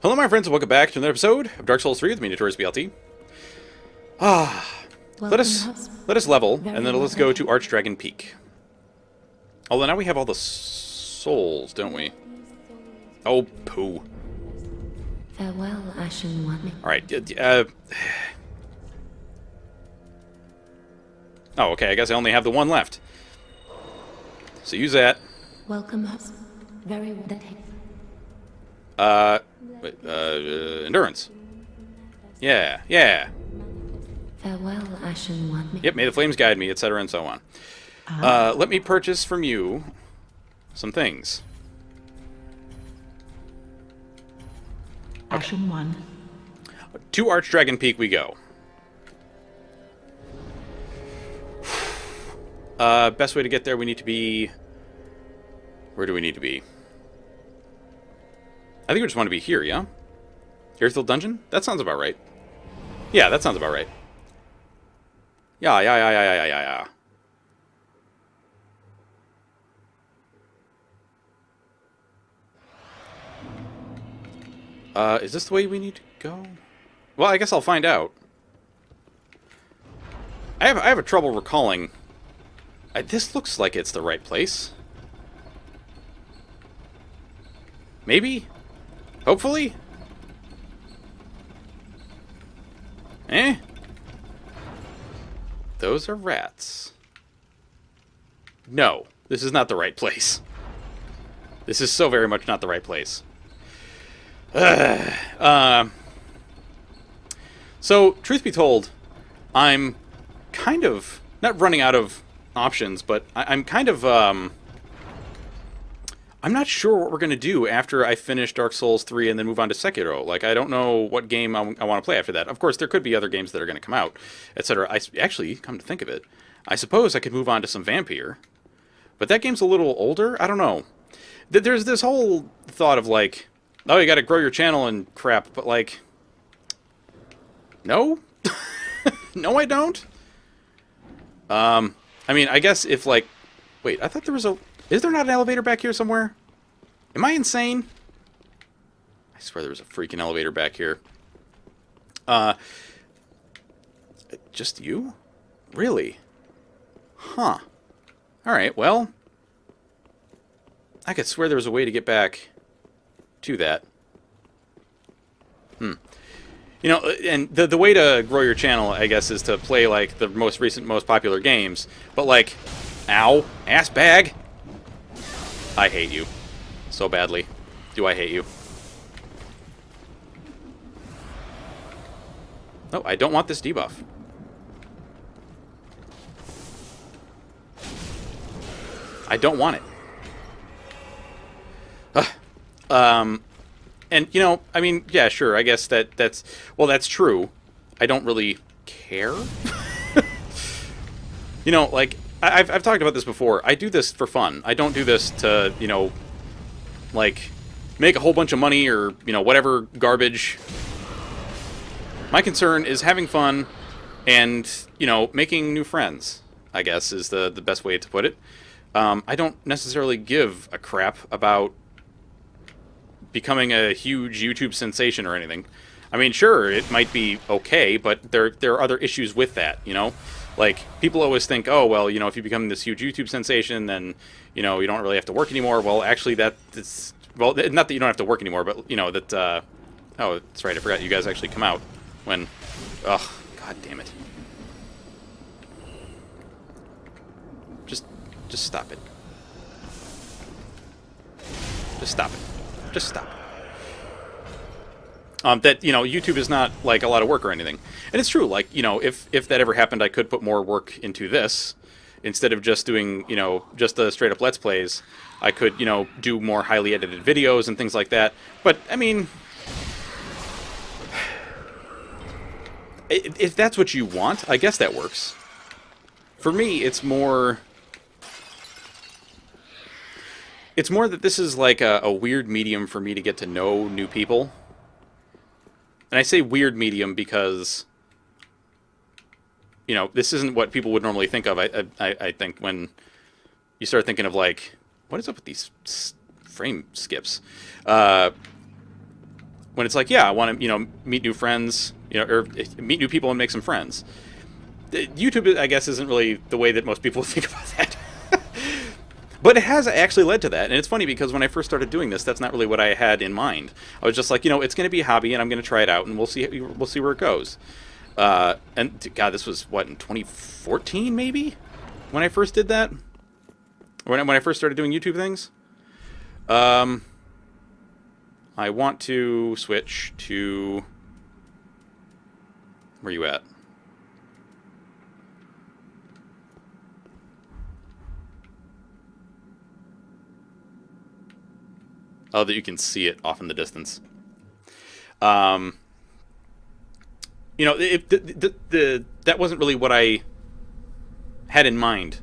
Hello, my friends, and welcome back to another episode of Dark Souls 3 with me, Notorious BLT. Let us level, and then let's go to Archdragon Peak. Although now we have all the souls, don't we? Oh, poo. Farewell, Ashen One. Alright, oh, okay, I guess I only have the one left. So use that. Welcome us. Very well. Endurance. Yeah. Farewell, Ashen One. Yep, may the flames guide me, etc., and so on. Let me purchase from you some things. Ashen One. To Archdragon Peak we go. Best way to get there, we need to be... Where do we need to be? I think we just want to be here, yeah? Airfield Dungeon? That sounds about right. Yeah, that sounds about right. Yeah. Is this the way we need to go? Well, I guess I'll find out. I have a trouble recalling. This looks like it's the right place. Maybe? Hopefully? Eh? Those are rats. No, this is not the right place. This is so very much not the right place. So, truth be told, I'm kind of, not running out of options, but I'm kind of, I'm not sure what we're going to do after I finish Dark Souls 3 and then move on to Sekiro. Like, I don't know what game I want to play after that. Of course, there could be other games that are going to come out, etc. Actually, come to think of it, I suppose I could move on to some Vampire. But that game's a little older? I don't know. There's this whole thought of, like, oh, you got to grow your channel and crap, but, like, no? No, I don't? I mean, I guess if, like, wait, I thought there was a... Is there not an elevator back here somewhere? Am I insane? I swear there was a freaking elevator back here. Just you? Really? Huh. Alright, well... I could swear there was a way to get back to that. You know, and the way to grow your channel, I guess, is to play, like, the most recent, most popular games. But, like... Ow! Ass bag! I hate you. So badly. Do I hate you? No, I don't want this debuff. I don't want it. And, you know, I mean, yeah, sure, I guess that's... Well, that's true. I don't really care. You know, like... I've talked about this before. I do this for fun. I don't do this to, you know, like, make a whole bunch of money or, you know, whatever garbage. My concern is having fun and, you know, making new friends, I guess, is the best way to put it. I don't necessarily give a crap about becoming a huge YouTube sensation or anything. I mean, sure, it might be okay, but there are other issues with that, you know? Like, people always think, oh, well, you know, if you become this huge YouTube sensation, then, you know, you don't really have to work anymore. Well, actually, that's... Well, not that you don't have to work anymore, but, you know, that... oh, that's right, I forgot you guys actually come out when... Ugh, god damn it. Just stop it. Just stop it. Just stop it. That, you know, YouTube is not, like, a lot of work or anything. And it's true, like, you know, if that ever happened, I could put more work into this. Instead of just doing, you know, just the straight-up Let's Plays, I could, you know, do more highly edited videos and things like that. But, I mean... If that's what you want, I guess that works. For me, it's more... It's more that this is, like, a weird medium for me to get to know new people. And I say weird medium because, you know, this isn't what people would normally think of, I think, when you start thinking of, like, what is up with these frame skips? when it's like, yeah, I want to, meet new friends, or meet new people and make some friends. YouTube, I guess, isn't really the way that most people think about that. But it has actually led to that, and it's funny because when I first started doing this, that's not really what I had in mind. I was just like, it's going to be a hobby, and I'm going to try it out, and we'll see where it goes. And God, this was what, in 2014 maybe, when I first did that, when I first started doing YouTube things. I want to switch to, where you at? Oh, that you can see it off in the distance. That wasn't really what I had in mind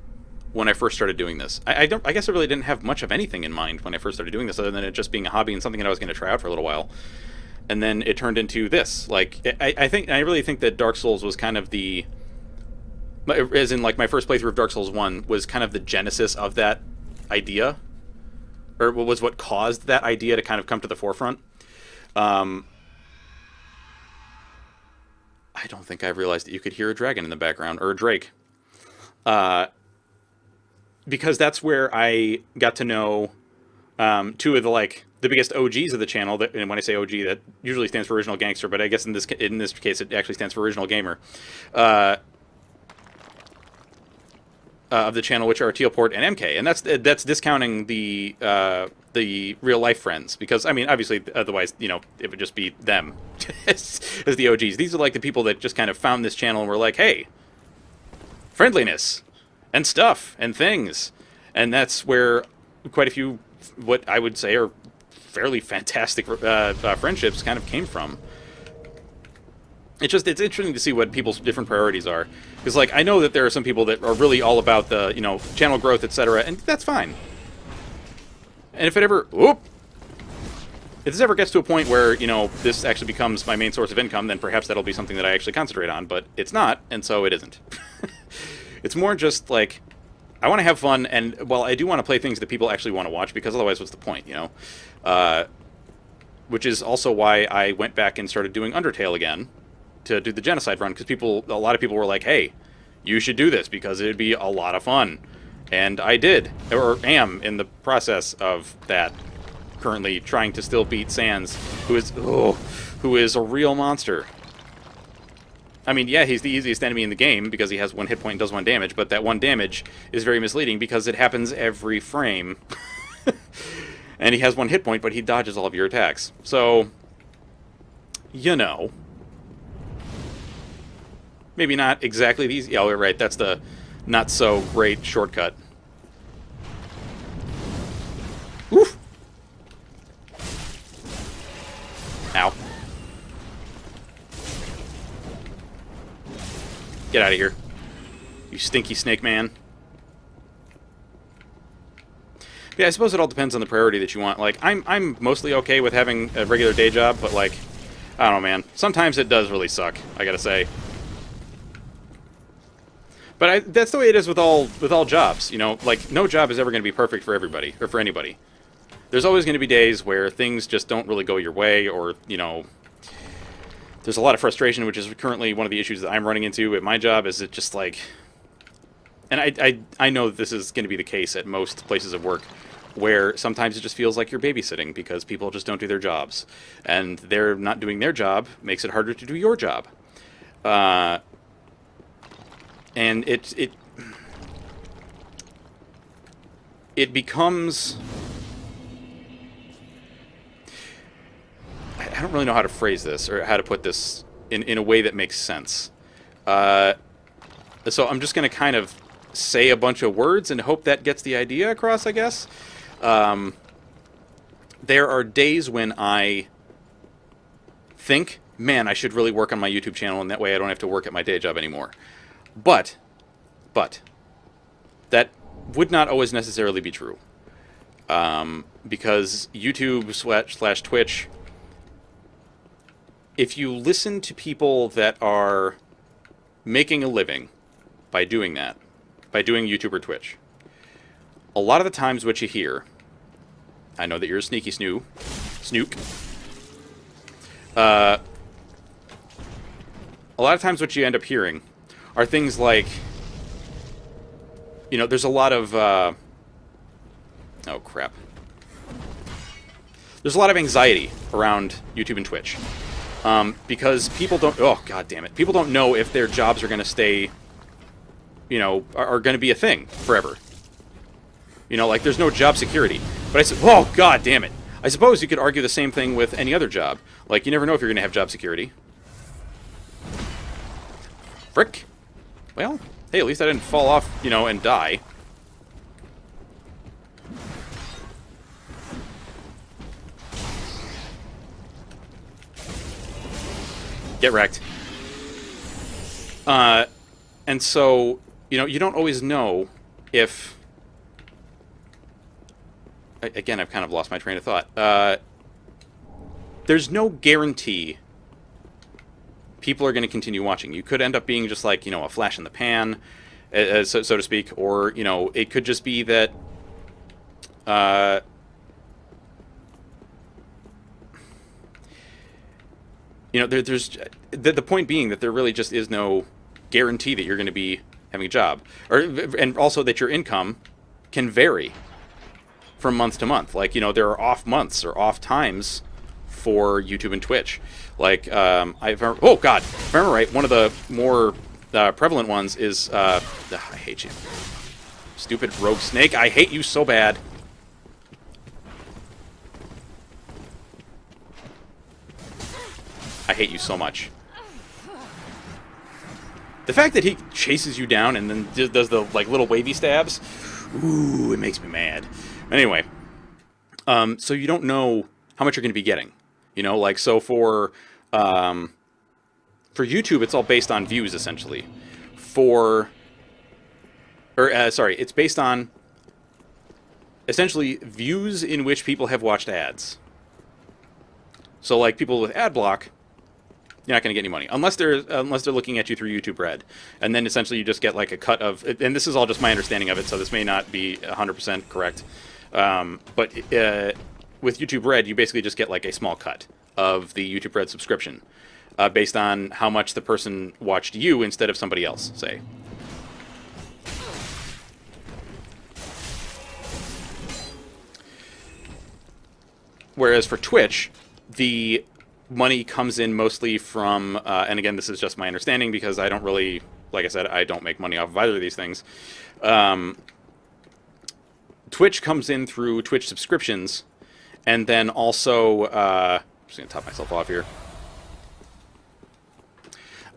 when I first started doing this. I guess I really didn't have much of anything in mind when I first started doing this, other than it just being a hobby and something that I was going to try out for a little while. And then it turned into this. Like, I really think that Dark Souls was kind of the, as in like my first playthrough of Dark Souls 1 was kind of the genesis of that idea. Or was what caused that idea to kind of come to the forefront. I don't think I realized that you could hear a dragon in the background, or a drake. Because that's where I got to know two of the biggest OGs of the channel. And when I say OG, that usually stands for Original Gangster, but I guess in this case it actually stands for Original Gamer. Of the channel, which are Tealport and MK, and that's discounting the real life friends, because I mean, obviously, otherwise, it would just be them as the OGs. These are like the people that just kind of found this channel and were like, hey, friendliness and stuff and things, and that's where quite a few, what I would say are fairly fantastic friendships kind of came from. It's interesting to see what people's different priorities are. Because, like, I know that there are some people that are really all about the, channel growth, etc., and that's fine. And if this ever gets to a point where, this actually becomes my main source of income, then perhaps that'll be something that I actually concentrate on, but it's not, and so it isn't. It's more just, like, I want to have fun, and, well, I do want to play things that people actually want to watch, because otherwise what's the point, which is also why I went back and started doing Undertale again, to do the genocide run, because a lot of people were like, hey, you should do this because it'd be a lot of fun. And I did, or am in the process of that, currently trying to still beat Sans, who is a real monster. I mean, yeah, he's the easiest enemy in the game because he has 1 hit point and does 1 damage, but that 1 damage is very misleading because it happens every frame. And he has 1 hit point, but he dodges all of your attacks. So, maybe not exactly the easy... Oh, right, that's the not-so-great shortcut. Oof! Ow. Get out of here. You stinky snake man. Yeah, I suppose it all depends on the priority that you want. Like, I'm mostly okay with having a regular day job, but, like, I don't know, man. Sometimes it does really suck, I gotta say. But that's the way it is with all jobs, like, no job is ever going to be perfect for everybody, or for anybody. There's always going to be days where things just don't really go your way, or, there's a lot of frustration, which is currently one of the issues that I'm running into at my job, is it just like... And I know that this is going to be the case at most places of work, where sometimes it just feels like you're babysitting because people just don't do their jobs. And they're not doing their job makes it harder to do your job. And it becomes... I don't really know how to phrase this, or how to put this in a way that makes sense. So I'm just going to kind of say a bunch of words and hope that gets the idea across, I guess. There are days when I think, man, I should really work on my YouTube channel, and that way I don't have to work at my day job anymore. But, that would not always necessarily be true. Because YouTube / Twitch, if you listen to people that are making a living by doing that, by doing YouTube or Twitch, a lot of the times what you hear, I know that you're a sneaky snook, a lot of times what you end up hearing are things like, you know, there's a lot of, oh crap. There's a lot of anxiety around YouTube and Twitch. Because people don't, oh god damn it, people don't know if their jobs are going to stay, you know, are going to be a thing forever. You know, like, there's no job security. But I said, oh god damn it. I suppose you could argue the same thing with any other job. Like, you never know if you're going to have job security. Frick. Well, hey, at least I didn't fall off, you know, and die. Get wrecked. And so, you know, you don't always know if... Again, I've kind of lost my train of thought. There's no guarantee people are going to continue watching. You could end up being just like, you know, a flash in the pan, so to speak, or, you know, it could just be that, you know, there's the point being that there really just is no guarantee that you're going to be having a job, and also that your income can vary from month to month. Like, you know, there are off months or off times for YouTube and Twitch. Like, oh god, if I remember right, one of the more prevalent ones is, I hate you. Stupid rogue snake, I hate you so bad. I hate you so much. The fact that he chases you down and then does the, like, little wavy stabs, ooh, it makes me mad. Anyway, so you don't know how much you're going to be getting. You know, like, so for YouTube, it's all based on views, essentially. It's based on, essentially, views in which people have watched ads. So, like, people with ad block, you're not going to get any money. Unless they're looking at you through YouTube Red. And then, essentially, you just get, like, a cut of... And this is all just my understanding of it, so this may not be 100% correct. But with YouTube Red, you basically just get, like, a small cut of the YouTube Red subscription, based on how much the person watched you instead of somebody else, say. Whereas for Twitch, the money comes in mostly from, and again, this is just my understanding because I don't really, like I said, I don't make money off of either of these things. Twitch comes in through Twitch subscriptions, and then also, I'm just going to top myself off here,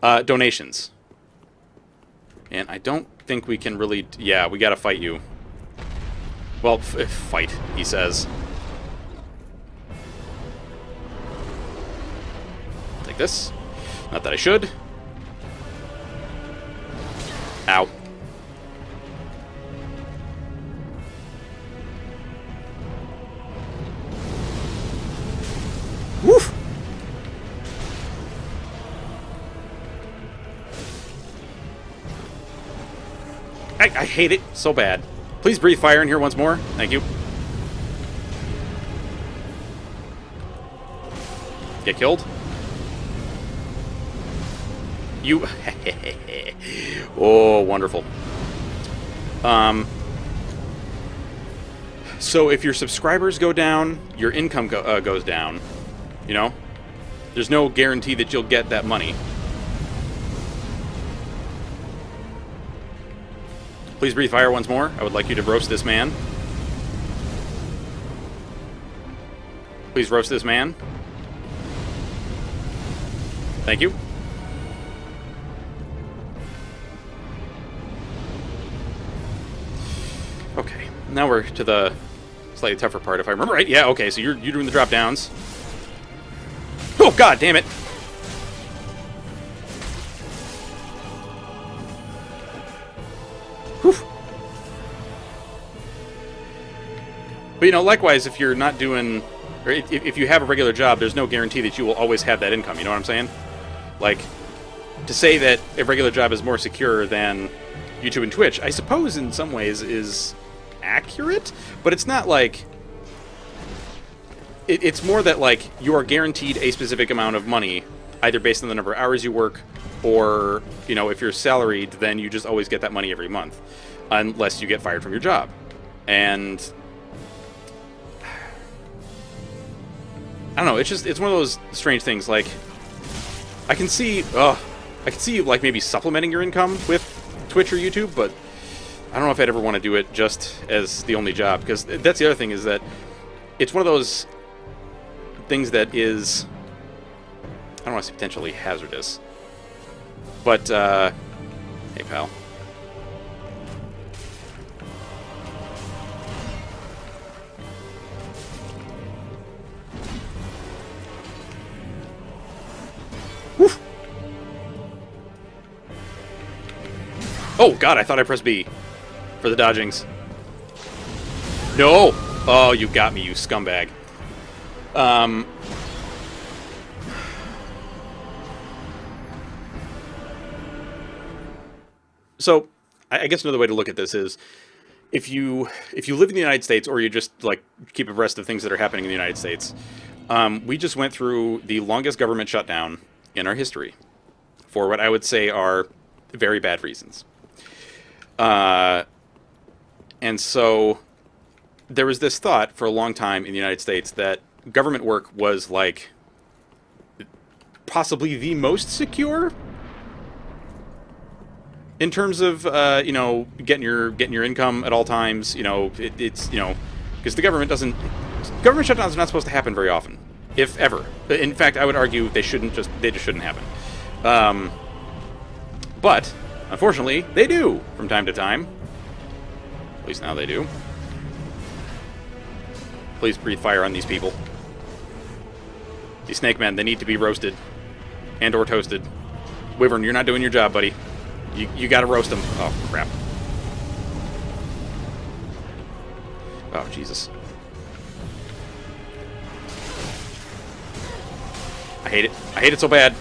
donations. And I don't think we can really, yeah, we got to fight you. Well, fight, he says. Take this. Not that I should. Ow. Woof! I hate it so bad. Please breathe fire in here once more. Thank you. Get killed. You... Oh, wonderful. So if your subscribers go down, your income goes down. You know? There's no guarantee that you'll get that money. Please breathe fire once more. I would like you to roast this man. Please roast this man. Thank you. Okay, now we're to the slightly tougher part, if I remember right. Yeah, okay, so you're doing the drop downs. Oh, god damn it! Whew. But, you know, likewise, if you're not doing... Or if you have a regular job, there's no guarantee that you will always have that income, you know what I'm saying? Like, to say that a regular job is more secure than YouTube and Twitch, I suppose in some ways is accurate, but it's not like... it's more that, like, you are guaranteed a specific amount of money, either based on the number of hours you work, or, you know, if you're salaried, then you just always get that money every month, unless you get fired from your job. And I don't know, it's one of those strange things. Like, I can see you, like, maybe supplementing your income with Twitch or YouTube, but I don't know if I'd ever want to do it just as the only job, because that's the other thing, is that it's one of those things that is, I don't want to say potentially hazardous, but, hey, pal. Woof. Oh, God, I thought I pressed B for the dodgings. No! Oh, you got me, you scumbag. So, I guess another way to look at this is, if you live in the United States, or you just, like, keep abreast of things that are happening in the United States, we just went through the longest government shutdown in our history, for what I would say are very bad reasons. And so there was this thought for a long time in the United States that government work was, like, possibly the most secure in terms of, you know, getting your income at all times. You know, it's, you know, because the government shutdowns are not supposed to happen very often, if ever. In fact, I would argue they just shouldn't happen. But unfortunately, they do from time to time. At least now they do. Please breathe fire on these people. These snake men, they need to be roasted and or toasted. Wyvern, you're not doing your job, buddy. You gotta roast them. Oh, crap. Oh, Jesus. I hate it. I hate it so bad.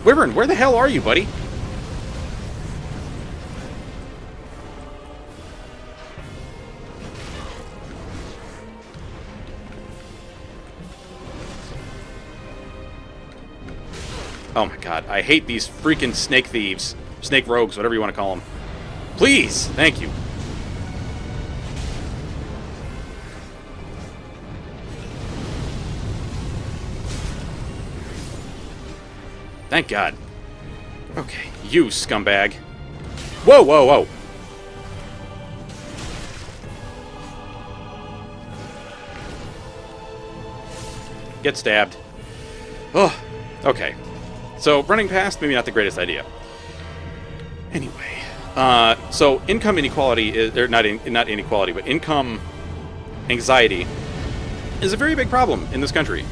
Wyvern, where the hell are you, buddy? Oh my God, I hate these freaking snake thieves. Snake rogues, whatever you want to call them. Please! Thank you. Thank God. Okay, you scumbag. Whoa, whoa, whoa. Get stabbed. Oh, okay. So, running past, maybe not the greatest idea. Anyway, so income inequality is, or not inequality, but income anxiety is a very big problem in this country,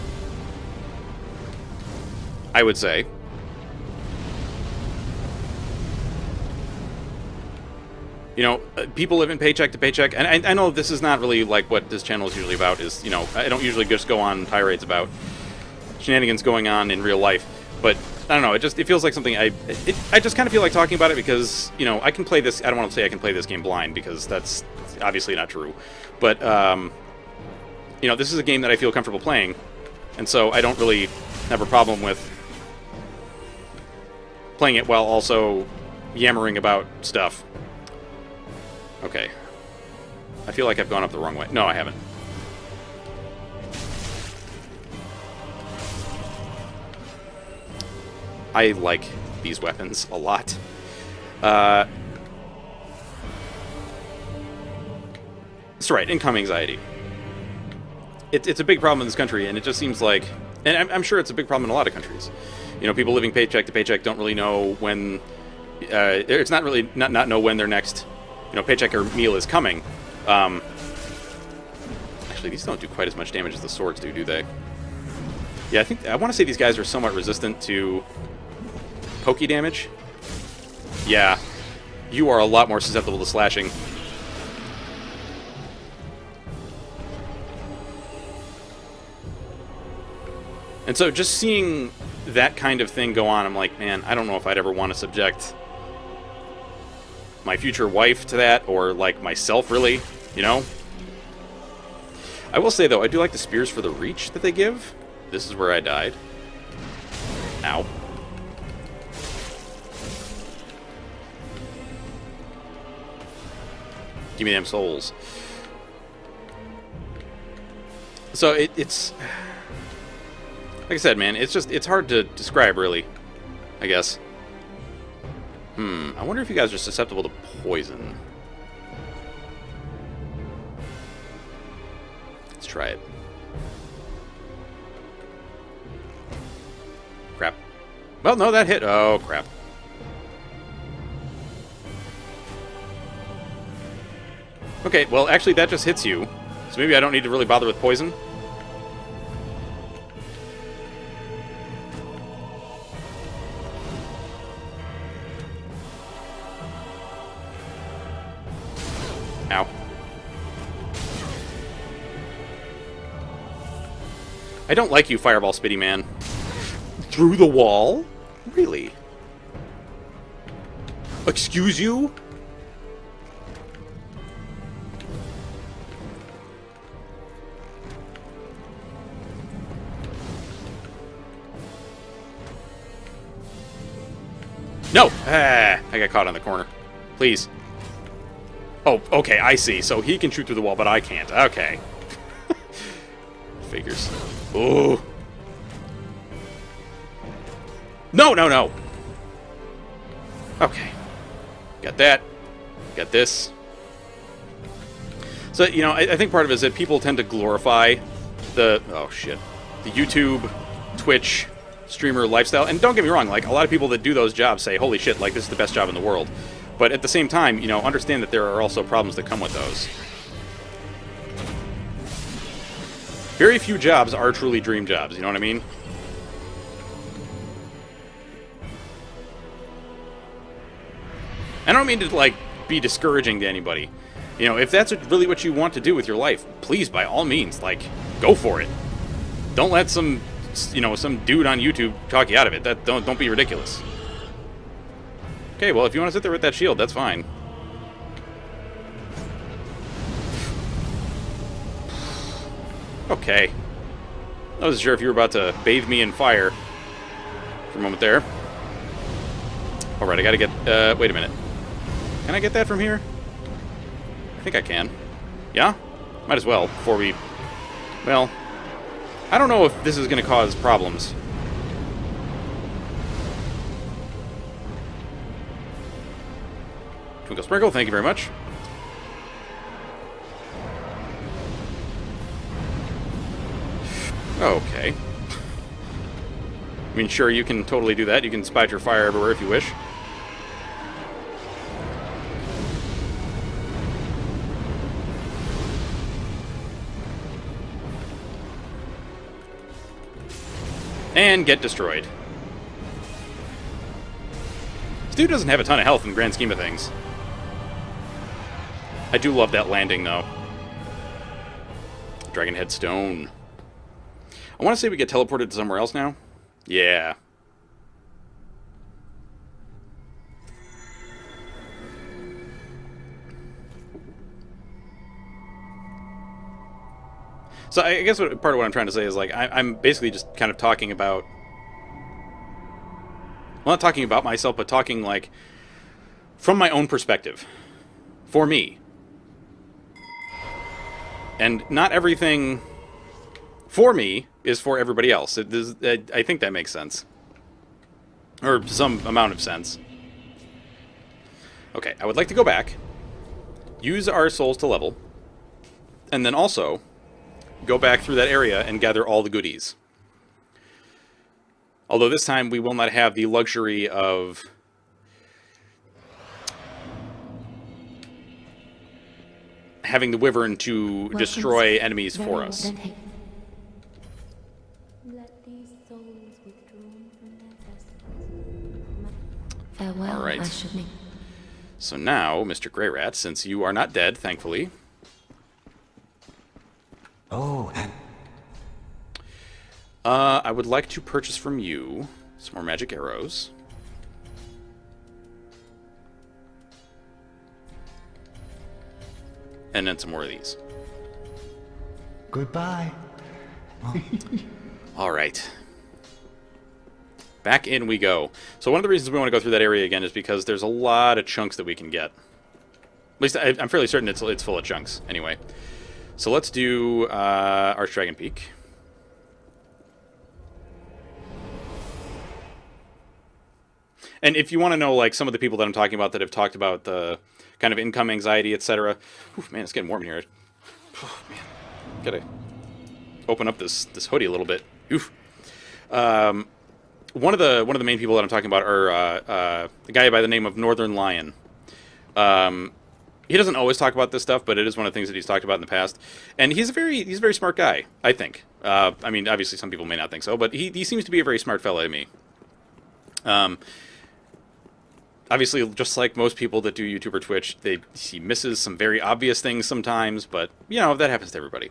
I would say. You know, people live in paycheck to paycheck, and I know this is not really like what this channel is usually about. Is, you know, I don't usually just go on tirades about shenanigans going on in real life, but I don't know. It feels like something I just kind of feel like talking about it because, you know, I can play this. I don't want to say I can play this game blind because that's obviously not true, but you know, this is a game that I feel comfortable playing, and so I don't really have a problem with playing it while also yammering about stuff. Okay. I feel like I've gone up the wrong way. No, I haven't. I like these weapons a lot. That's right, income anxiety. It's a big problem in this country, and it just seems like... And I'm sure it's a big problem in a lot of countries. You know, people living paycheck to paycheck don't really know when... it's not really... Not know when their next... You know, paycheck or meal is coming. Actually, these don't do quite as much damage as the swords do they? Yeah, I want to say these guys are somewhat resistant to pokey damage. Yeah, you are a lot more susceptible to slashing. And so just seeing that kind of thing go on, I'm like, man, I don't know if I'd ever want to subject my future wife to that, or, like, myself, really, you know? I will say, though, I do like the spears for the reach that they give. This is where I died. Ow. Give me them souls. So it's... Like I said, man, it's hard to describe, really, I guess. I wonder if you guys are susceptible to poison. Let's try it. Crap. Well, no, that hit. Oh, crap. Okay, well, actually, that just hits you. So maybe I don't need to really bother with poison. Ow. I don't like you, Fireball Spitty Man. Through the wall? Really? Excuse you? No! Ah, I got caught on the corner. Please. Oh, okay, I see. So he can shoot through the wall, but I can't. Okay. Figures. Ooh. No, no, no! Okay. Got that. Got this. So, you know, I think part of it is that people tend to glorify the... Oh, shit. The YouTube, Twitch, streamer lifestyle. And don't get me wrong, like, a lot of people that do those jobs say, holy shit, like, this is the best job in the world. But at the same time, you know, understand that there are also problems that come with those. Very few jobs are truly dream jobs, you know what I mean? I don't mean to, like, be discouraging to anybody. You know, if that's really what you want to do with your life, please, by all means, like, go for it. Don't let some, you know, some dude on YouTube talk you out of it. Don't be ridiculous. Okay, well, if you want to sit there with that shield, that's fine. Okay. I wasn't sure if you were about to bathe me in fire for a moment there. Alright, I gotta get... wait a minute. Can I get that from here? I think I can. Yeah? Might as well, before we... Well... I don't know if this is gonna cause problems. Twinkle Sprinkle, thank you very much. Okay. I mean, sure, you can totally do that. You can spout your fire everywhere if you wish. And get destroyed. This dude doesn't have a ton of health in the grand scheme of things. I do love that landing, though. Dragonhead Stone. I want to say we get teleported to somewhere else now. Yeah. So I guess part of what I'm trying to say is, like, I'm basically just kind of talking about... Well, not talking about myself, but talking, like, from my own perspective. For me. And not everything for me is for everybody else. I think that makes sense. Or some amount of sense. Okay, I would like to go back, use our souls to level, and then also go back through that area and gather all the goodies. Although this time we will not have the luxury of having the wyvern to destroy enemies for us. Farewell, Alright. Ashen. So now, Mr. Grey Rat, since you are not dead, thankfully... Oh, and I would like to purchase from you some more magic arrows. And then some more of these. Goodbye. All right. Back in we go. So one of the reasons we want to go through that area again is because there's a lot of chunks that we can get. At least I'm fairly certain it's full of chunks. Anyway. So let's do Archdragon Peak. And if you want to know, like, some of the people that I'm talking about that have talked about the kind of income anxiety, etc. Man, it's getting warm in here. Oh, man. Gotta open up this hoodie a little bit. Oof. One of the main people that I'm talking about are a guy by the name of Northern Lion. He doesn't always talk about this stuff, but it is one of the things that he's talked about in the past. And he's a very smart guy, I think. I mean, obviously some people may not think so, but he seems to be a very smart fellow to me. Obviously, just like most people that do YouTube or Twitch, he misses some very obvious things sometimes, but, you know, that happens to everybody.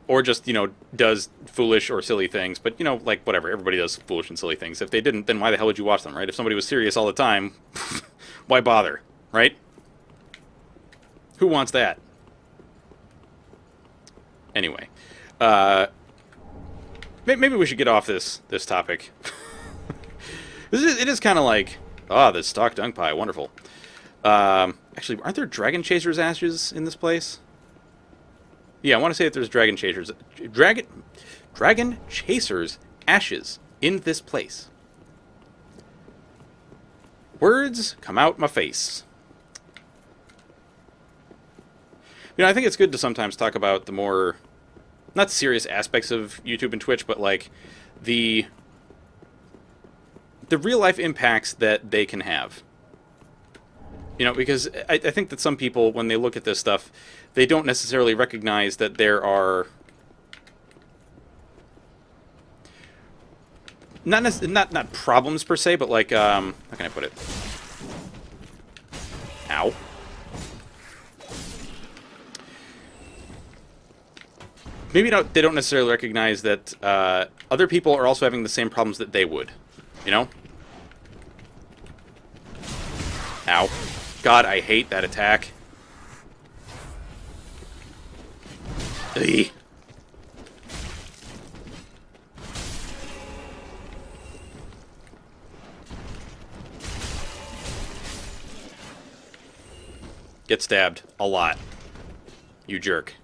Or just, you know, does foolish or silly things, but, you know, like, whatever, everybody does foolish and silly things. If they didn't, then why the hell would you watch them, right? If somebody was serious all the time, why bother, right? Who wants that? Anyway, maybe we should get off this topic. It is kind of like, the stock dung pie, wonderful. Actually, aren't there Dragon Chasers ashes in this place? Yeah, I want to say that there's Dragon Chasers ashes in this place. Words come out my face. You know, I think it's good to sometimes talk about the more, not serious aspects of YouTube and Twitch, but like the real life impacts that they can have. You know, because I think that some people, when they look at this stuff, they don't necessarily recognize that there are not problems per se, but like how can I put it? Ow. Maybe they don't necessarily recognize that other people are also having the same problems that they would. You know? Ow. God, I hate that attack. Ugh. Get stabbed. A lot. You jerk.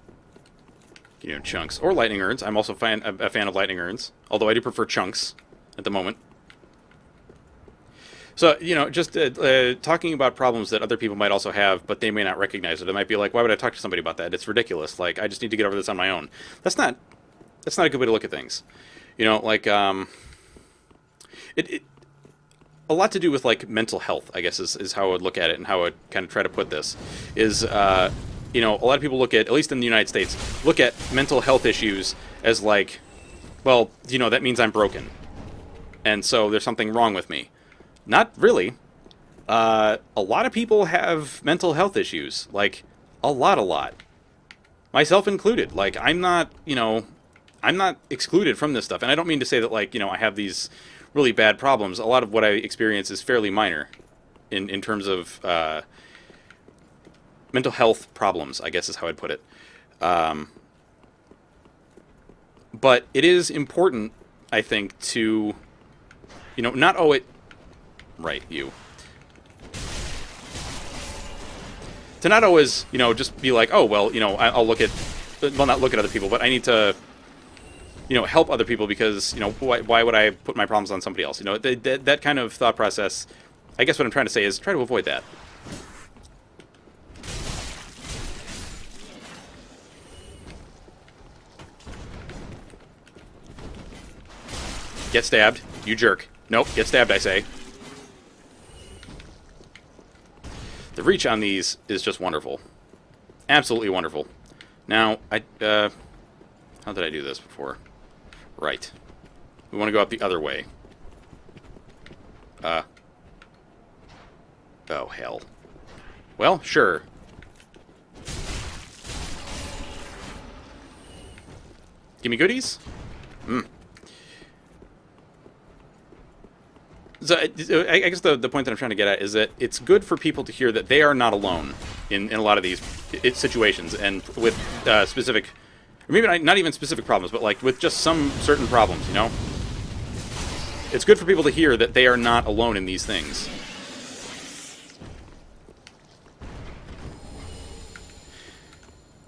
You know, chunks. Or lightning urns. I'm also a fan of lightning urns. Although I do prefer chunks at the moment. So, you know, just talking about problems that other people might also have, but they may not recognize it. It might be like, why would I talk to somebody about that? It's ridiculous. Like, I just need to get over this on my own. That's not a good way to look at things. You know, like, a lot to do with, like, mental health, I guess, is how I would look at it and how I would kind of try to put this. Is, you know, a lot of people look at least in the United States, look at mental health issues as like, well, you know, that means I'm broken. And so there's something wrong with me. Not really. A lot of people have mental health issues. Like, a lot. Myself included. Like, I'm not excluded from this stuff. And I don't mean to say that, like, you know, I have these really bad problems. A lot of what I experience is fairly minor in terms of mental health problems, I guess is how I'd put it. But it is important, I think, to, you know, not owe it... Right, you. To not always, you know, just be like, oh, well, you know, I'll look at... Well, not look at other people, but I need to, you know, help other people because, you know, why would I put my problems on somebody else? You know, that kind of thought process, I guess what I'm trying to say is try to avoid that. Get stabbed, you jerk. Nope, get stabbed, I say. The reach on these is just wonderful. Absolutely wonderful. Now, how did I do this before? Right. We want to go up the other way. Oh, hell. Well, sure. Give me goodies? So I guess the point that I'm trying to get at is that it's good for people to hear that they are not alone in a lot of these situations, and with specific, or maybe not even specific problems, but like with just some certain problems, you know? It's good for people to hear that they are not alone in these things.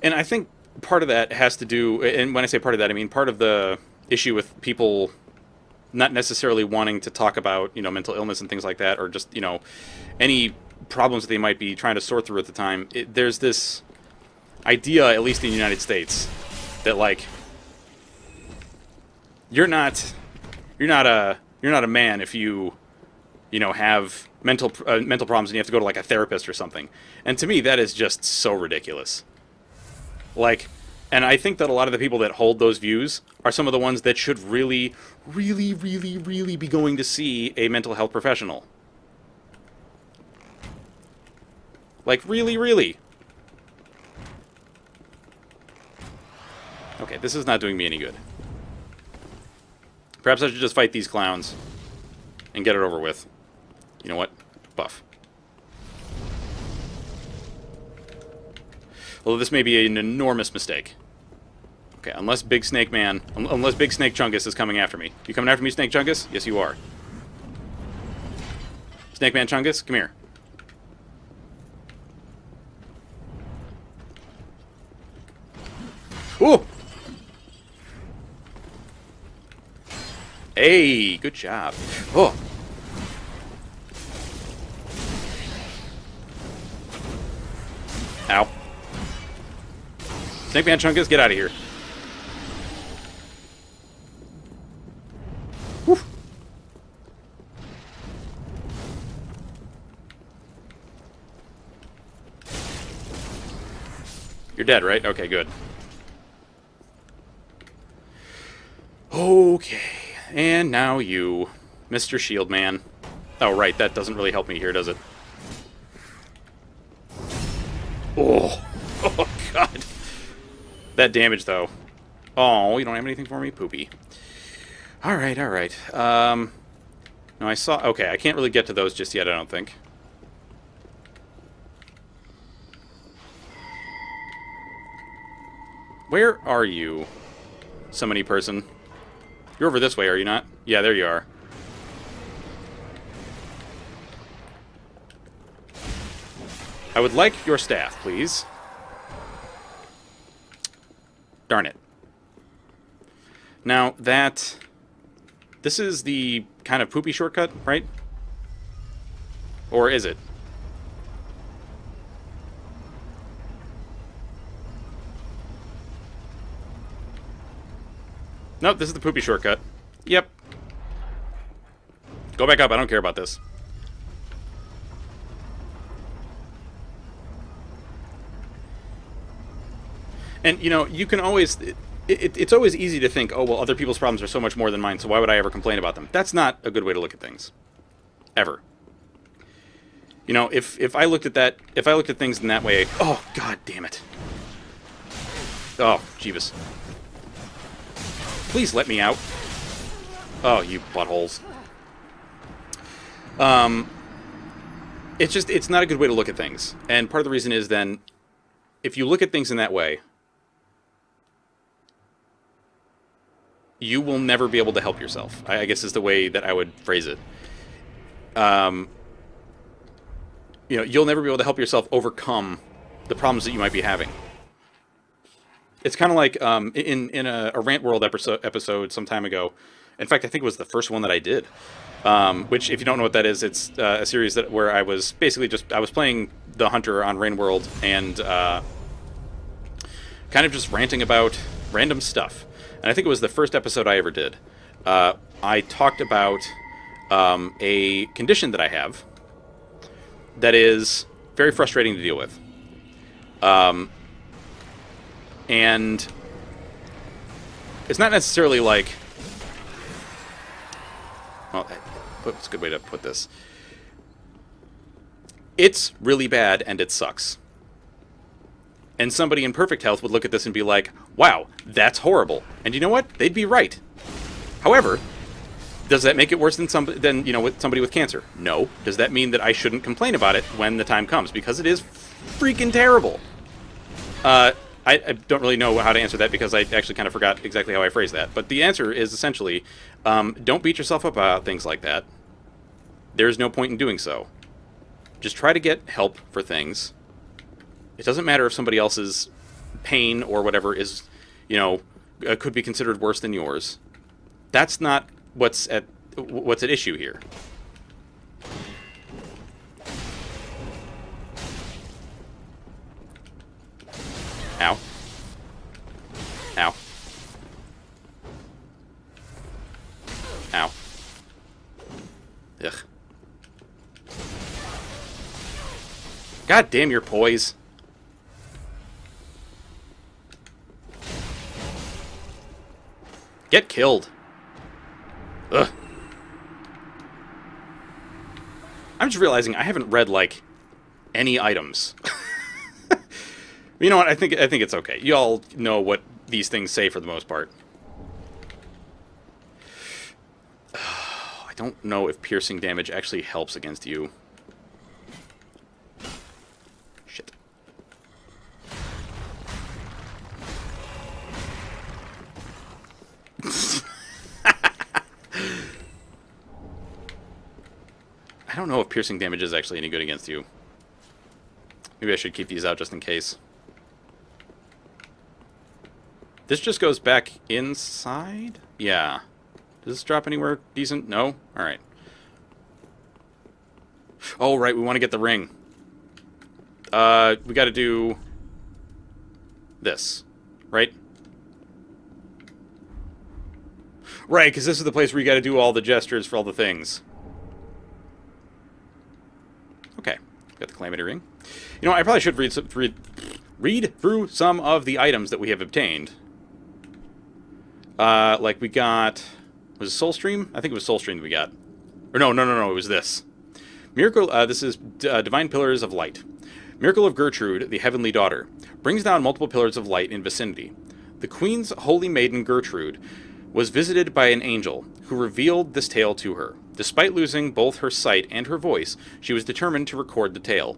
And I think part of that has to do, and when I say part of that, I mean part of the issue with people not necessarily wanting to talk about, you know, mental illness and things like that, or just, you know, any problems that they might be trying to sort through at the time. There's this idea, at least in the United States, that like you're not a man if you know, have mental problems and you have to go to like a therapist or something. And to me, that is just so ridiculous. Like, and I think that a lot of the people that hold those views are some of the ones that should really, really, really, really be going to see a mental health professional. Like, really, really. Okay, this is not doing me any good. Perhaps I should just fight these clowns and get it over with. You know what? Buff. Although this may be an enormous mistake. Okay, unless Big Snake Man... Unless Big Snake Chungus is coming after me. You coming after me, Snake Chungus? Yes, you are. Snake Man Chungus, come here. Ooh! Hey, good job. Oh! Ow. Snake Man Chungus, get out of here. Woo. You're dead, right? Okay, good. Okay, and now you, Mr. Shield Man. Oh, right, that doesn't really help me here, does it? Oh, oh God. That damage, though. Oh, you don't have anything for me? Poopy. Alright, alright. No, I saw... Okay, I can't really get to those just yet, I don't think. Where are you, summony person? You're over this way, are you not? Yeah, there you are. I would like your staff, please. Darn it. Now, that... This is the kind of poopy shortcut, right? Or is it? Nope, this is the poopy shortcut. Yep. Go back up, I don't care about this. And, you know, you can always... It's always easy to think, oh, well, other people's problems are so much more than mine, so why would I ever complain about them? That's not a good way to look at things. Ever. You know, if I looked at that... If I looked at things in that way... Oh, God damn it. Oh, Jeebus. Please let me out. Oh, you buttholes. It's just... It's not a good way to look at things. And part of the reason is then... If you look at things in that way... you will never be able to help yourself, I guess is the way that I would phrase it. You know, you'll never be able to help yourself overcome the problems that you might be having. It's kind of like in a Rant World episode some time ago. In fact, I think it was the first one that I did. Which, if you don't know what that is, it's a series where I was basically I was playing the Hunter on Rant World and kind of just ranting about random stuff. And I think it was the first episode I ever did. I talked about a condition that I have that is very frustrating to deal with. And it's not necessarily like... Well, what's a good way to put this? It's really bad and it sucks. And somebody in perfect health would look at this and be like, wow, that's horrible. And you know what? They'd be right. However, does that make it worse than with somebody with cancer? No. Does that mean that I shouldn't complain about it when the time comes? Because it is freaking terrible. I don't really know how to answer that because I actually kind of forgot exactly how I phrased that. But the answer is essentially, don't beat yourself up about things like that. There's no point in doing so. Just try to get help for things. It doesn't matter if somebody else's pain or whatever is, could be considered worse than yours. That's not what's at issue here. Ow. Ow. Ow. Ugh. God damn your poise. Get killed. Ugh. I'm just realizing I haven't read, like, any items. You know what? I think it's okay. You all know what these things say for the most part. I don't know if piercing damage actually helps against you. Shit. I don't know if piercing damage is actually any good against you. Maybe I should keep these out just in case. This just goes back inside? Yeah. Does this drop anywhere decent? No? Alright. Oh, right, we want to get the ring. We gotta do this, right? Right, because this is the place where you gotta do all the gestures for all the things. Okay, got the Calamity Ring. You know, I probably should read through some of the items that we have obtained. Like we got... Was it Soulstream? I think it was Soulstream that we got. Or no, it was this. Miracle, this is Divine Pillars of Light. Miracle of Gertrude, the Heavenly Daughter. Brings down multiple pillars of light in vicinity. The Queen's holy maiden Gertrude was visited by an angel, who revealed this tale to her. Despite losing both her sight and her voice, she was determined to record the tale.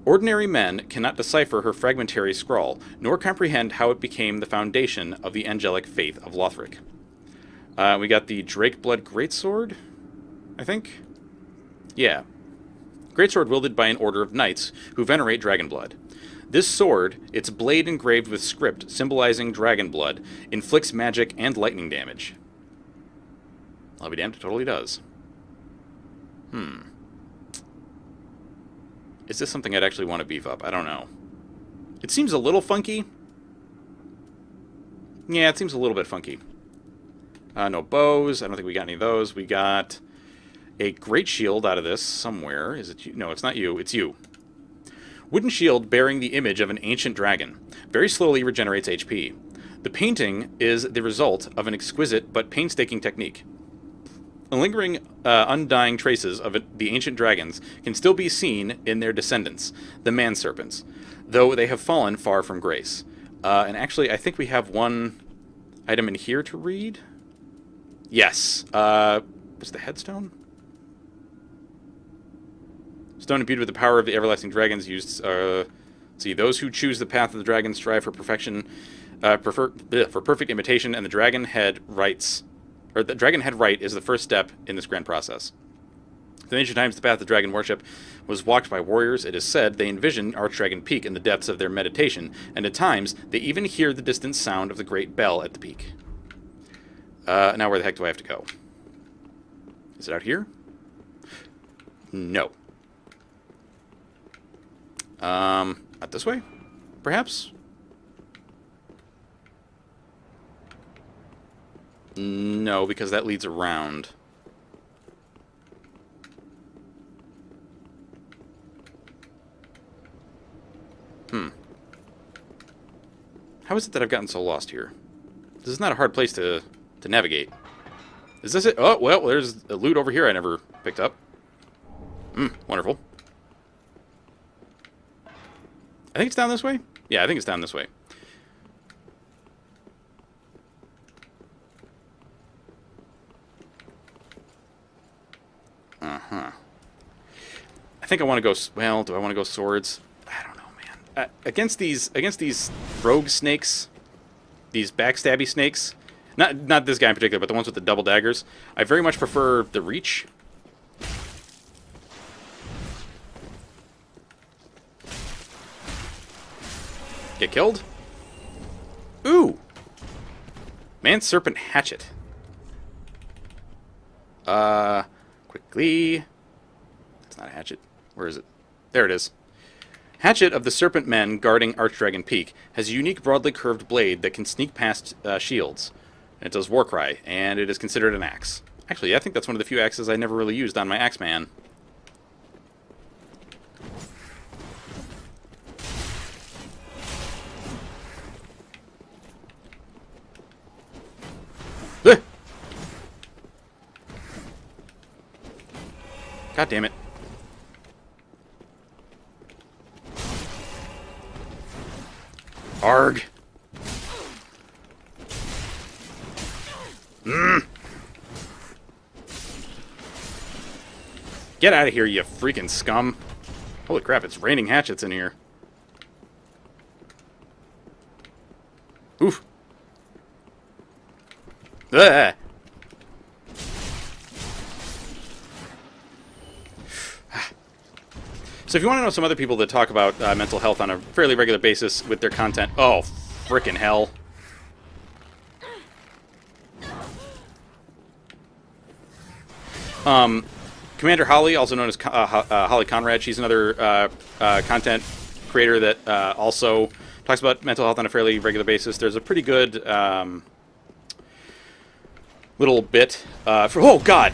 Ordinary men cannot decipher her fragmentary scrawl, nor comprehend how it became the foundation of the angelic faith of Lothric. We got the Drakeblood Greatsword, I think? Yeah. Greatsword wielded by an order of knights who venerate dragonblood. This sword, its blade engraved with script symbolizing dragonblood, inflicts magic and lightning damage. I'll be damned, it totally does. Is this something I'd actually want to beef up? I don't know. It seems a little funky. Yeah, it seems a little bit funky. No bows. I don't think we got any of those. We got a great shield out of this somewhere. Is it you? No, it's not you. It's you. Wooden shield bearing the image of an ancient dragon. Very slowly regenerates HP. The painting is the result of an exquisite but painstaking technique. The lingering, undying traces of the ancient dragons can still be seen in their descendants, the man-serpents, though they have fallen far from grace. And actually, I think we have one item in here to read. Yes. Was the headstone? Stone imbued with the power of the everlasting dragons used... see, those who choose the path of the dragon strive for perfection, for perfect imitation, and the dragon head rights... Or the dragon head right is the first step in this grand process. In ancient times, the path of dragon worship was walked by warriors. It is said they envision Archdragon Peak in the depths of their meditation, and at times they even hear the distant sound of the great bell at the peak. Now where the heck do I have to go? Is it out here? No. Out this way? Perhaps? No, because that leads around. How is it that I've gotten so lost here? This is not a hard place to navigate. Is this it? Oh, well, there's a loot over here I never picked up. Wonderful. I think it's down this way? Yeah, I think it's down this way. think I want to go... Well, do I want to go swords? I don't know, man. Against these rogue snakes, these backstabby snakes, not this guy in particular, but the ones with the double daggers, I very much prefer the reach. Get killed? Ooh! Man Serpent Hatchet. Quickly... It's not a hatchet. Where is it? There it is. Hatchet of the Serpent Men guarding Archdragon Peak has a unique broadly curved blade that can sneak past shields. And it does Warcry, and it is considered an axe. Actually, I think that's one of the few axes I never really used on my Axeman. God damn it. Arg. Get out of here, you freaking scum. Holy crap, it's raining hatchets in here. Oof. Ugh. So if you want to know some other people that talk about mental health on a fairly regular basis with their content, oh, frickin' hell. Commander Holly, also known as Holly Conrad, she's another content creator that also talks about mental health on a fairly regular basis. There's a pretty good little bit oh god,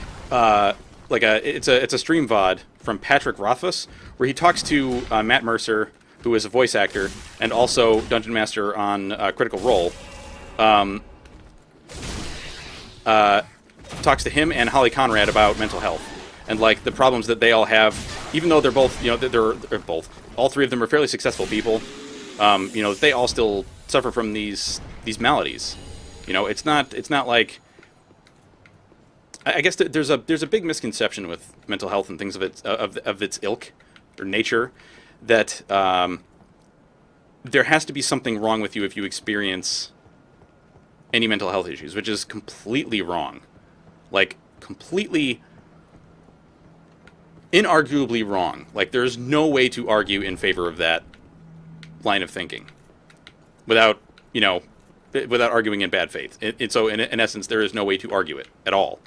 it's a stream VOD from Patrick Rothfuss, where he talks to Matt Mercer, who is a voice actor and also Dungeon Master on Critical Role. Talks to him and Holly Conrad about mental health and like the problems that they all have, even though they're both, you know, they're both, all three of them are fairly successful people. You know, they all still suffer from these maladies. You know, it's not like. I guess there's a big misconception with mental health and things of its ilk or nature that there has to be something wrong with you if you experience any mental health issues, which is completely wrong. Like, completely, inarguably wrong. Like, there's no way to argue in favor of that line of thinking without, you know, without arguing in bad faith. So, in essence, there is no way to argue it at all.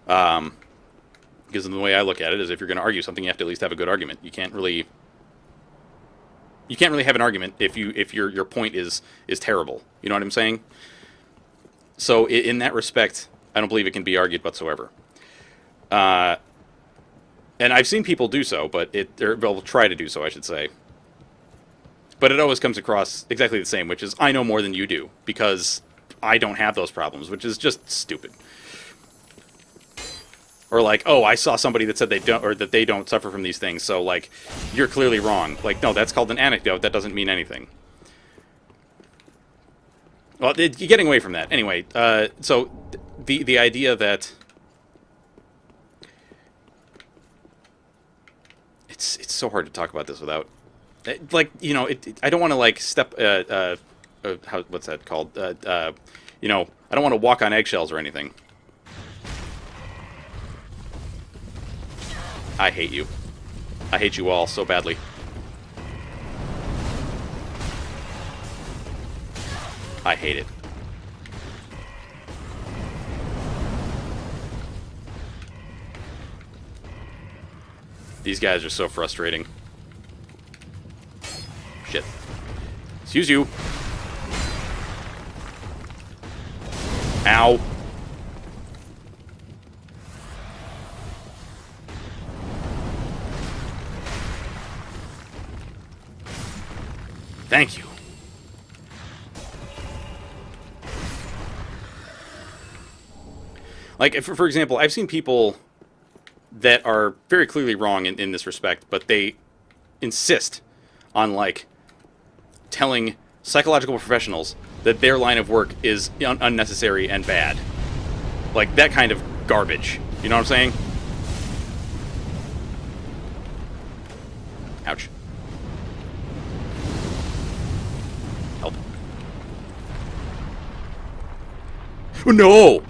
Because the way I look at it is if you're going to argue something, you have to at least have a good argument. You can't really have an argument if your point is terrible. You know what I'm saying? So in that respect, I don't believe it can be argued whatsoever. And I've seen people do so, but they'll try to do so, I should say. But it always comes across exactly the same, which is I know more than you do because I don't have those problems, which is just stupid. Or like, oh, I saw somebody that said they don't, or that they don't suffer from these things, so like, you're clearly wrong. Like, no, that's called an anecdote. That doesn't mean anything. Well, you're getting away from that. Anyway, so the idea that it's so hard to talk about this without, like, you know, I don't want to like step what's that called? You know, I don't want to walk on eggshells or anything. I hate you. I hate you all so badly. I hate it. These guys are so frustrating. Shit. Excuse you. Ow. Thank you. Like, for example, I've seen people that are very clearly wrong in this respect, but they insist on, like, telling psychological professionals that their line of work is unnecessary and bad. Like, that kind of garbage. You know what I'm saying? No!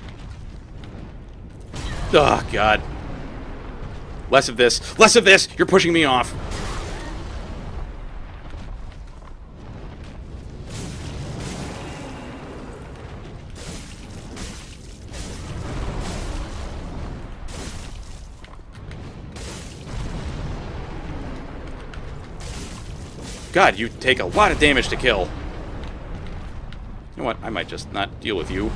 Oh, God. Less of this. Less of this! You're pushing me off. God, you take a lot of damage to kill. You know what? I might just not deal with you.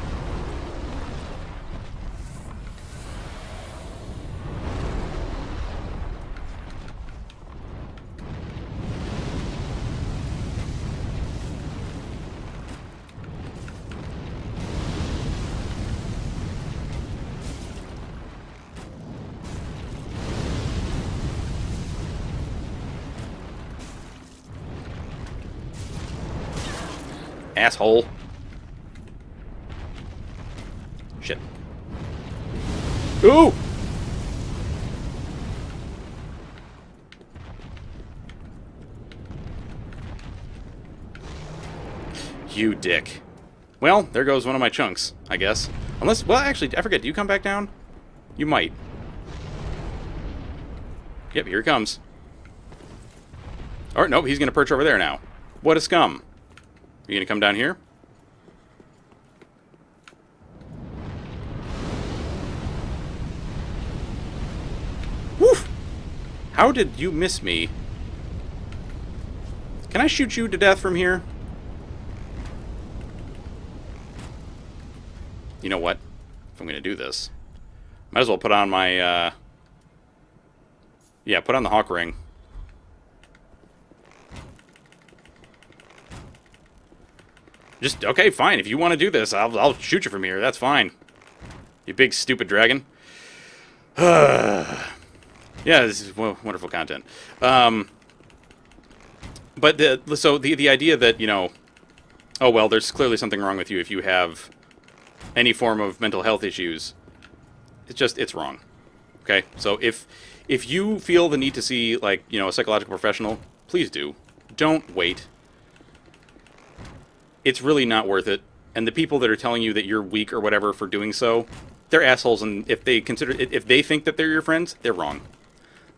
Asshole. Shit. Ooh! You dick. Well, there goes one of my chunks, I guess. Unless, well, actually, I forget, do you come back down? You might. Yep, here he comes. Or, nope, he's gonna perch over there now. What a scum. You gonna come down here? Woof! How did you miss me? Can I shoot you to death from here? You know what? If I'm gonna do this, might as well put on my, yeah, put on the hawk ring. Just, okay, fine. If you want to do this, I'll shoot you from here. That's fine. You big, stupid dragon. Yeah, this is wonderful content. But the idea that, you know, oh, well, there's clearly something wrong with you if you have any form of mental health issues. It's wrong. Okay? So if you feel the need to see, like, you know, a psychological professional, please do. Don't wait. It's really not worth it. And the people that are telling you that you're weak or whatever for doing so, they're assholes. And if they think that they're your friends, they're wrong.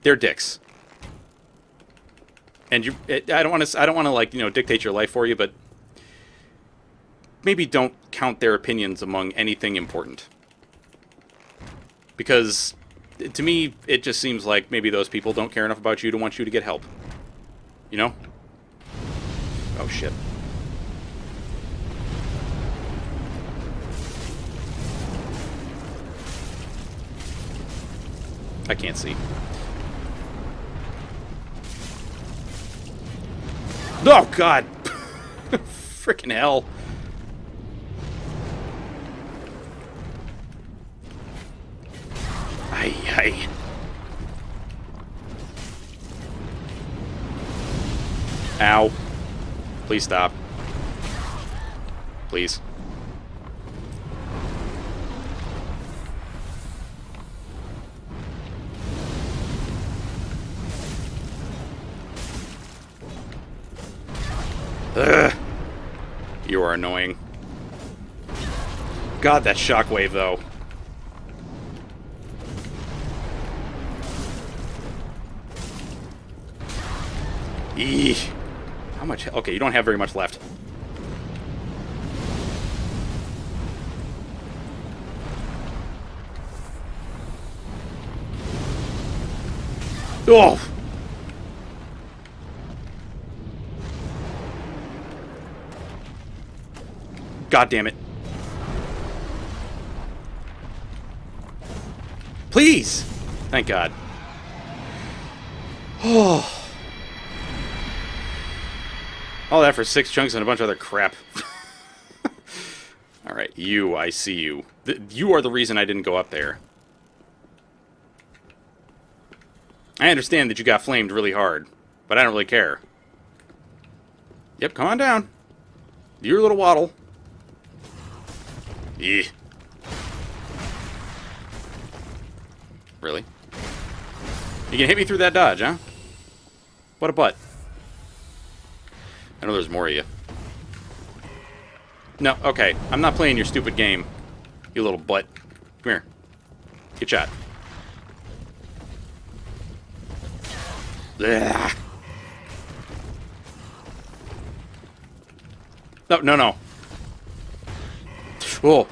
They're dicks. And I don't want to like, you know, dictate your life for you, but maybe don't count their opinions among anything important. Because to me, it just seems like maybe those people don't care enough about you to want you to get help. You know? Oh shit. I can't see. Oh, God! Frickin' hell. Ay. Ow. Please stop. Please. Ugh. You are annoying. God, that shockwave, though. Eesh. How much? Okay, you don't have very much left. Oh! God damn it. Please! Thank God. Oh. All that for 6 chunks and a bunch of other crap. Alright, I see you. You are the reason I didn't go up there. I understand that you got flamed really hard, but I don't really care. Yep, come on down. Your little waddle. Yeah. Really? You can hit me through that dodge, huh? What a butt. I know there's more of you. No, okay. I'm not playing your stupid game. You little butt. Come here. Get shot. Ugh. No, no, no. Oh.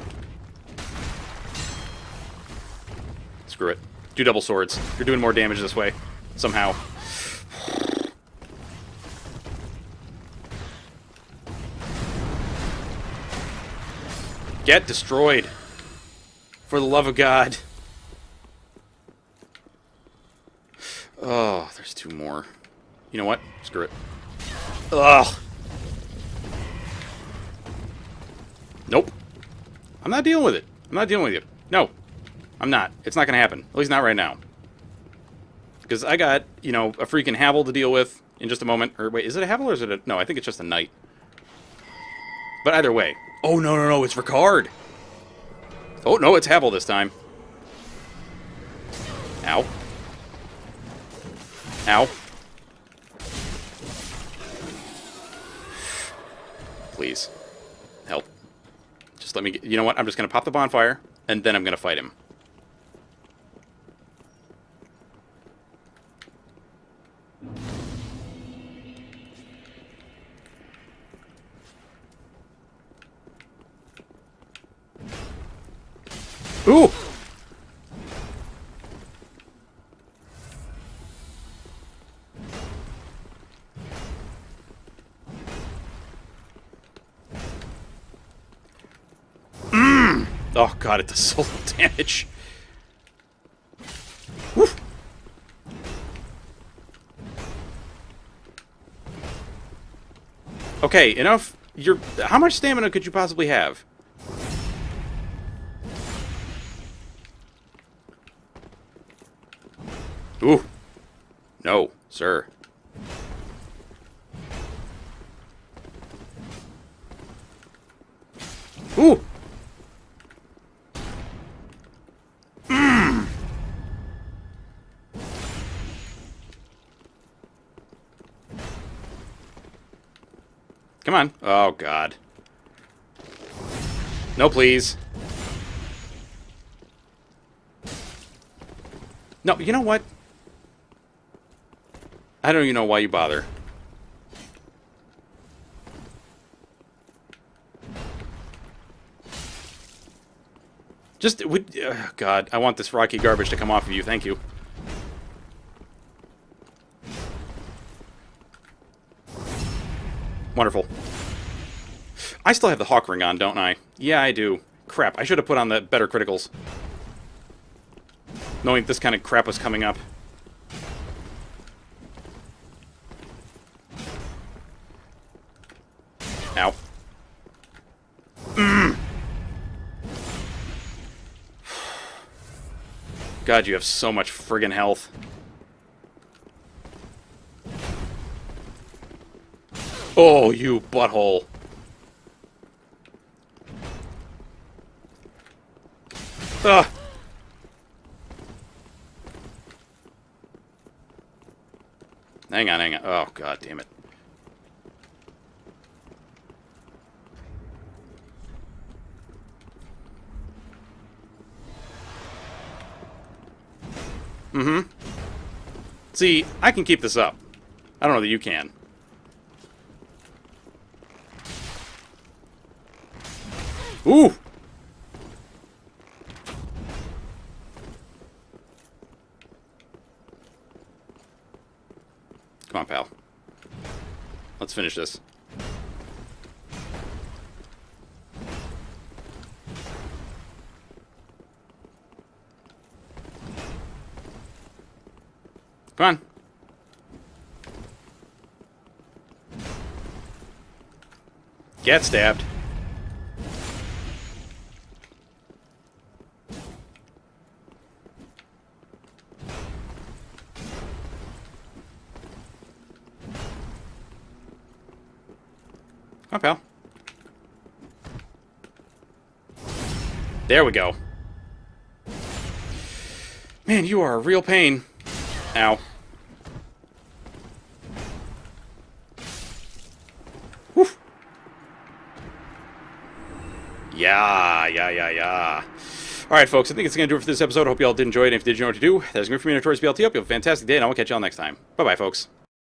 Screw it. Do double swords. You're doing more damage this way. Somehow. Get destroyed. For the love of God. Oh, there's two more. You know what? Screw it. Ugh. Nope. I'm not dealing with it. I'm not dealing with you. No. I'm not. It's not going to happen. At least not right now. Because I got, you know, a freaking Havel to deal with in just a moment. Or wait, is it a Havel or is it a... No, I think it's just a Knight. But either way. Oh, no, no, no. It's Ricard. Oh, no, it's Havel this time. Ow. Ow. Please. Help. Just let me get... You know what? I'm just going to pop the bonfire, and then I'm going to fight him. Ooh! Oh god, it does so little damage. Woo. Okay, enough. How much stamina could you possibly have? Ooh. No, sir. Ooh. Come on. Oh, God. No, please. No, you know what? I don't even know why you bother. Just, God, I want this rocky garbage to come off of you. Thank you. Wonderful. I still have the Hawk Ring on, don't I? Yeah, I do. Crap, I should have put on the better criticals. Knowing this kind of crap was coming up. Ow. God, you have so much friggin' health. Oh, you butthole. Ugh. Hang on, hang on. Oh, God damn it. Mm-hmm. See, I can keep this up. I don't know that you can. Ooh! Come on, pal. Let's finish this. Come on. Get stabbed. Come on, pal. There we go. Man, you are a real pain. Ow. Whew. Yeah. All right, folks, I think it's going to do it for this episode. I hope you all did enjoy it. And if you did, you know what to do. That's going to be for me, Notorious BLT. Hope you have a fantastic day, and I will catch you all next time. Bye-bye, folks.